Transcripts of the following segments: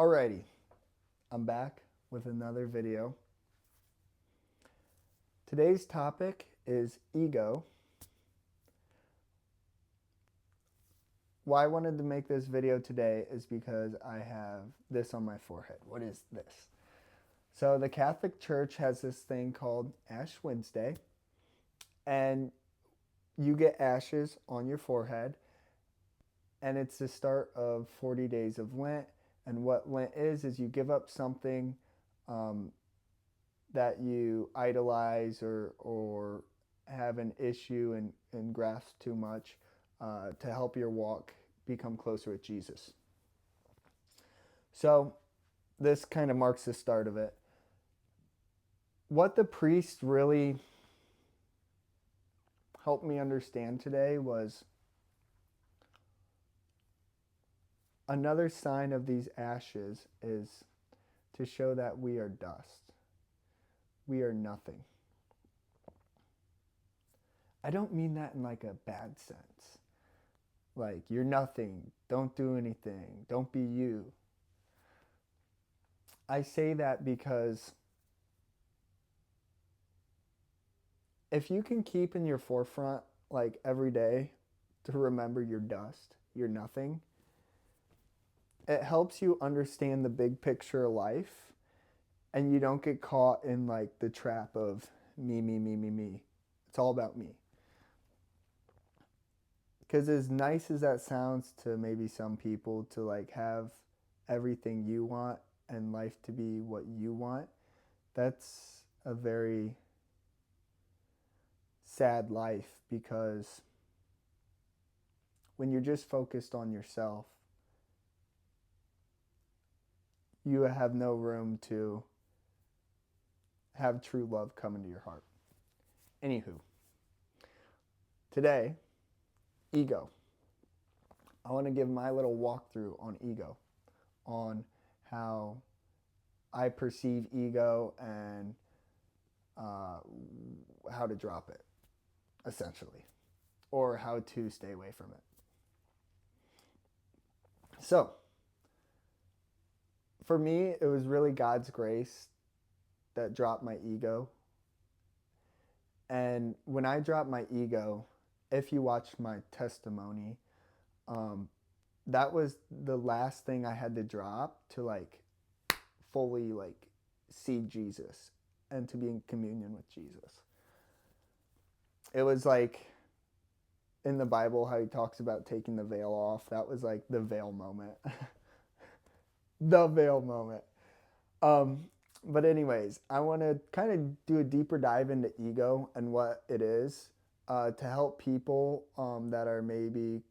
Alrighty, I'm back with another video. Today's topic is ego. Why I wanted to make this video today is because I have this on my forehead. What is this? So the Catholic Church has this thing called Ash Wednesday, and you get ashes on your forehead, and it's the start of 40 days of Lent. And what Lent is you give up something that you idolize or have an issue and grasp too much to help your walk become closer with Jesus. So this kind of marks the start of it. What the priest really helped me understand today was another sign of these ashes is to show that we are dust. We are nothing. I don't mean that in like a bad sense. Like, you're nothing. Don't do anything. Don't be you. I say that because if you can keep in your forefront, like every day, to remember you're dust, you're nothing, it helps you understand the big picture of life, and you don't get caught in like the trap of me, me, me, me, me. It's all about me. Because as nice as that sounds to maybe some people, to like have everything you want and life to be what you want, that's a very sad life, because when you're just focused on yourself, you have no room to have true love come into your heart. Anywho, today, ego. I want to give my little walkthrough on ego, on how I perceive ego and how to drop it, essentially, or how to stay away from it. So, for me, it was really God's grace that dropped my ego. And when I dropped my ego, if you watched my testimony, that was the last thing I had to drop to like fully like see Jesus and to be in communion with Jesus. It was like in the Bible how he talks about taking the veil off. That was like the veil moment. The veil moment. But anyways, I want to kind of do a deeper dive into ego and what it is to help people that are maybe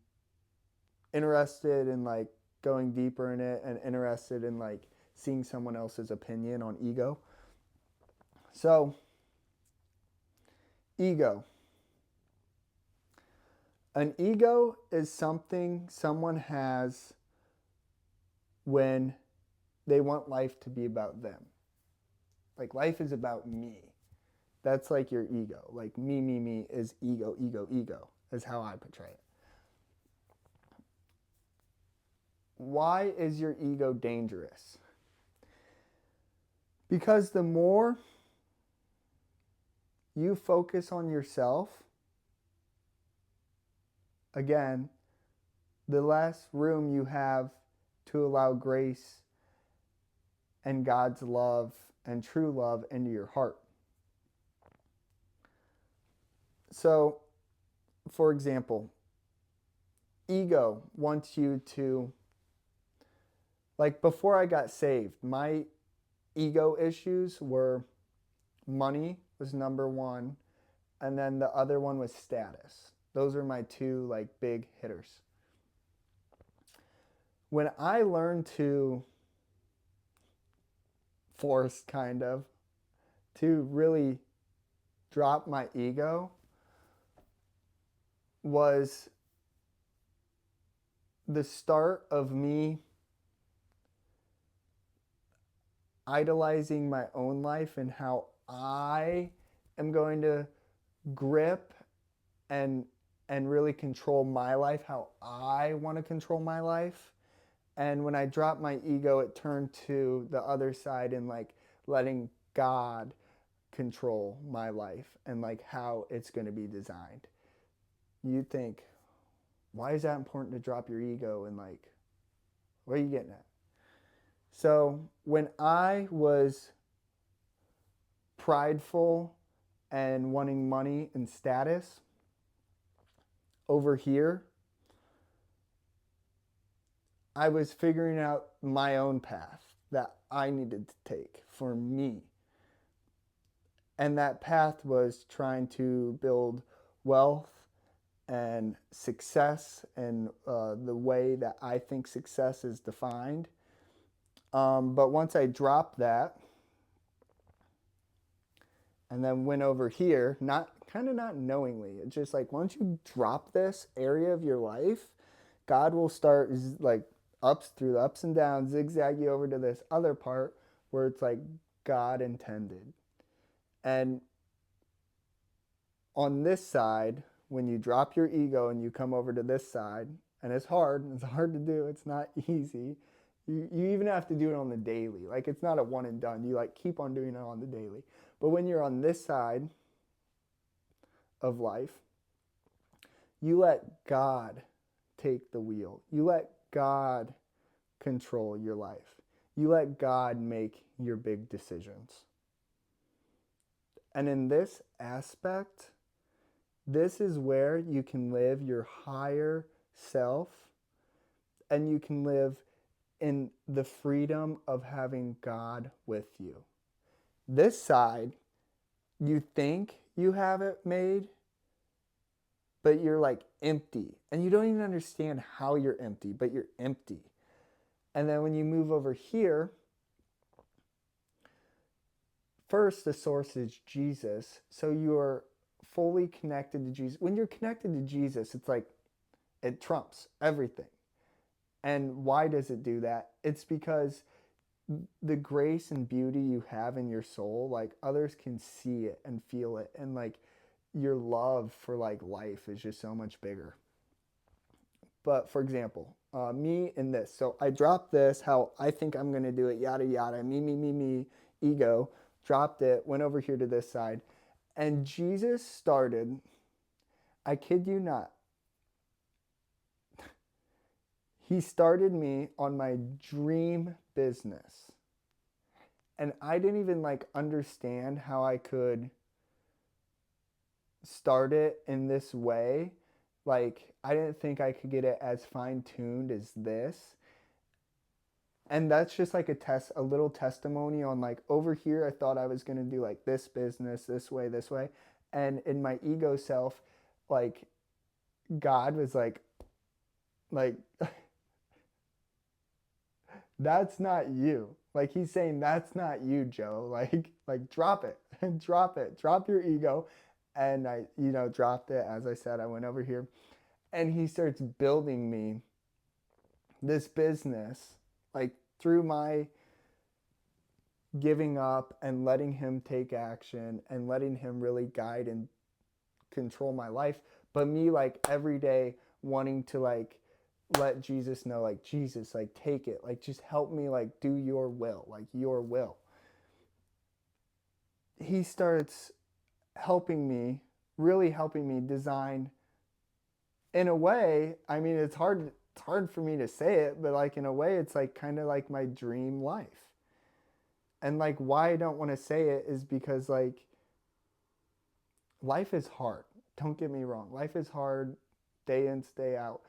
interested in like going deeper in it and interested in like seeing someone else's opinion on ego. So, ego. An ego is something someone has when they want life to be about them. Like, life is about me. That's like your ego. Like, me is ego, ego, ego, is how I portray it. Why is your ego dangerous? Because the more you focus on yourself, again, the less room you have to allow grace and God's love and true love into your heart. So, for example, ego wants you to, like before I got saved, my ego issues were money was number one, and then the other one was status. Those are my two like big hitters. When I learned to force kind of to really drop my ego was the start of me idolizing my own life and how I am going to grip and really control my life, how I want to control my life, And when I dropped my ego, it turned to the other side and like letting God control my life and like how it's going to be designed. You think, why is that important to drop your ego and like, what are you getting at? So when I was prideful and wanting money and status over here, I was figuring out my own path that I needed to take for me. And that path was trying to build wealth and success and the way that I think success is defined. But once I dropped that and then went over here, not knowingly, it's just like once you drop this area of your life, God will start like ups through the ups and downs, zigzag you over to this other part where it's like God intended. And on this side, when you drop your ego and you come over to this side, and it's hard to do, it's not easy. You even have to do it on the daily. Like it's not a one and done. You like keep on doing it on the daily. But when you're on this side of life, you let God take the wheel. You let God control your life. You let God make your big decisions. And in this aspect, this is where you can live your higher self and you can live in the freedom of having God with you. This side, you think you have it made, but you're like empty. And you don't even understand how you're empty, but you're empty. And then when you move over here, first the source is Jesus. So you're fully connected to Jesus. When you're connected to Jesus, it's like it trumps everything. And why does it do that? It's because the grace and beauty you have in your soul, like others can see it and feel it. And like your love for like life is just so much bigger. But for example, me in this. So I dropped this, how I think I'm going to do it, yada, yada, me, ego. Dropped it, went over here to this side. And Jesus started, I kid you not, he started me on my dream business. And I didn't even like understand how I could start it in this way. Like I didn't think I could get it as fine-tuned as this. And that's just like a little testimony on like over here I thought I was going to do like this business this way. And in my ego self, like God was like that's not you. Like he's saying that's not you, Joe. Like drop it. Drop it. Drop your ego. And I, dropped it. As I said, I went over here and he starts building me this business like through my giving up and letting him take action and letting him really guide and control my life. But me like every day wanting to like let Jesus know, like, Jesus, like, take it. Like, just help me, like, do your will. Like, your will. He starts helping me, really helping me design, in a way, I mean, it's hard for me to say it, but, like, in a way, it's, like, kind of like my dream life. And, like, why I don't want to say it is because, like, life is hard. Don't get me wrong. Life is hard day in, day out.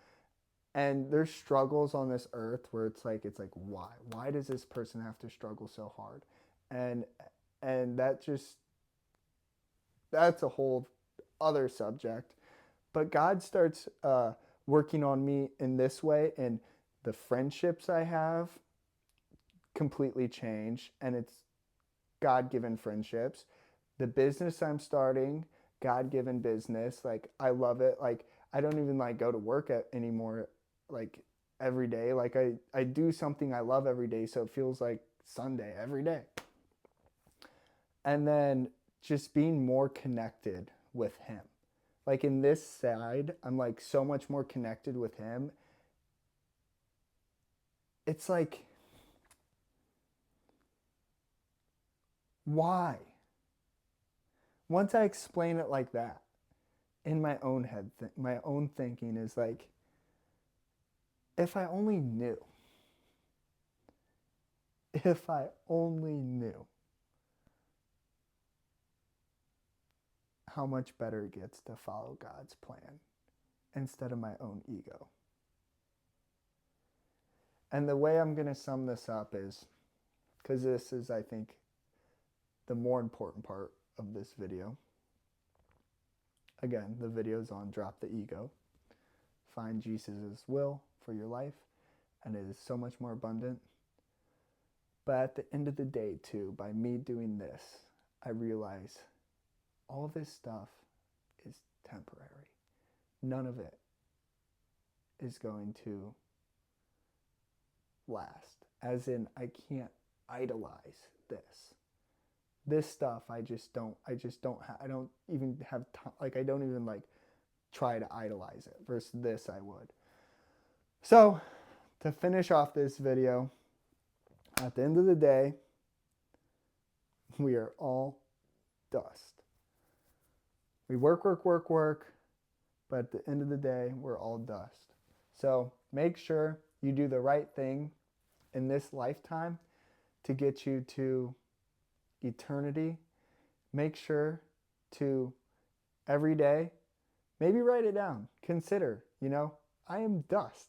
And there's struggles on this earth where it's like why does this person have to struggle so hard? And that's a whole other subject. But God starts working on me in this way, and the friendships I have completely change, and it's God-given friendships. The business I'm starting, God-given business, like I love it. Like I don't even like go to work anymore like every day. Like I do something I love every day, so it feels like Sunday every day. And then just being more connected with him. Like in this side, I'm like so much more connected with him. it's like, why? Once I explain it like that, in my own head, my own thinking is like, if I only knew, if I only knew how much better it gets to follow God's plan instead of my own ego. And the way I'm going to sum this up is, because this is, I think, the more important part of this video. Again, the video is on Drop the Ego. Find Jesus' will for your life, and it is so much more abundant. But at the end of the day, too, by me doing this, I realize all this stuff is temporary. None of it is going to last. As in, I can't idolize this. This stuff, I don't even have time, like, I don't even, like, try to idolize it. Versus this, I would. So, to finish off this video, at the end of the day, we are all dust. We work, but at the end of the day, we're all dust. So make sure you do the right thing in this lifetime to get you to eternity. Make sure to every day, maybe write it down. Consider, I am dust.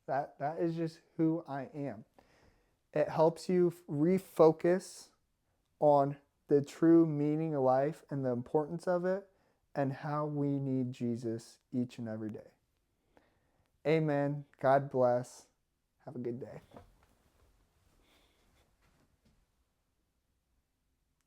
That is just who I am. It helps you refocus on the true meaning of life and the importance of it and how we need Jesus each and every day. Amen. God bless. Have a good day.